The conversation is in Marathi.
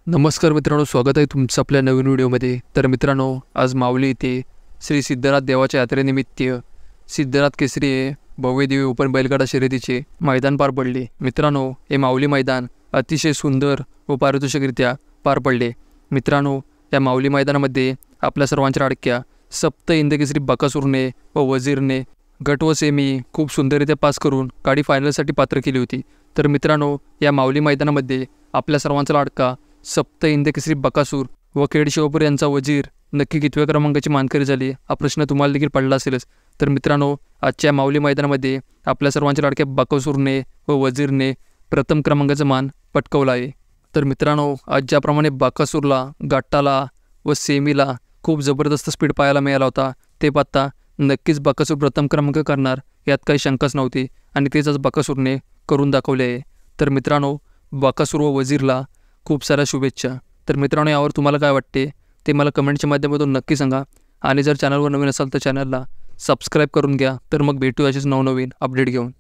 नमस्कार मित्रांनो, स्वागत आहे तुमचं आपल्या नवीन व्हिडिओमध्ये। तर मित्रांनो, आज माऊली येथे श्री सिद्धनाथ देवाच्या यात्रेनिमित्त सिद्धनाथ केसरी भव्यदिव्य ओपन बैलगाडा शर्यतीचे मैदान पार पडले। मित्रांनो, हे माऊली मैदान अतिशय सुंदर व पारितोषिकरित्या पार पडले। मित्रांनो, या माऊली मैदानामध्ये आपल्या सर्वांच्या लाडक्या सप्त हिंदकेसरी बकासूरने व वजीरने गट व सेमी खूप सुंदररित्या पास करून गाडी फायनलसाठी पात्र केली होती। तर मित्रांनो, या माऊली मैदानामध्ये आपल्या सर्वांचा लाडका सप्त हिंदकेसरी बकासूर व खेड शिवपूर यांचा वजीर नक्की कितव्या क्रमांकाची मानकरी झाली हा प्रश्न तुम्हाला देखील पडला असेलच। तर मित्रांनो, आजच्या माऊली मैदानामध्ये आपल्या सर्वांच्या लाडक्या बकासूरने व वजीरने प्रथम क्रमांकाचा मान पटकावला आहे। तर मित्रांनो, आज ज्याप्रमाणे बकासूरला गटाला व सेमीला खूप जबरदस्त स्पीड पाहायला मिळाला होता, ते पाहता नक्कीच बकासूर प्रथम क्रमांक करणार यात काही शंकाच नव्हती आणि तेच आज बकासूरने करून दाखवले आहे। तर मित्रांनो, बकासूर व वजीरला खूप साऱ्या शुभेच्छा। तर मित्रांनो, यावर तुम्हाला काय वाटते ते मला कमेंटच्या माध्यमातून नक्की सांगा आणि जर चॅनलवर नवीन असाल तर चॅनलला सबस्क्राईब करून घ्या। तर मग भेटू अशीच नवनवीन अपडेट घेऊन।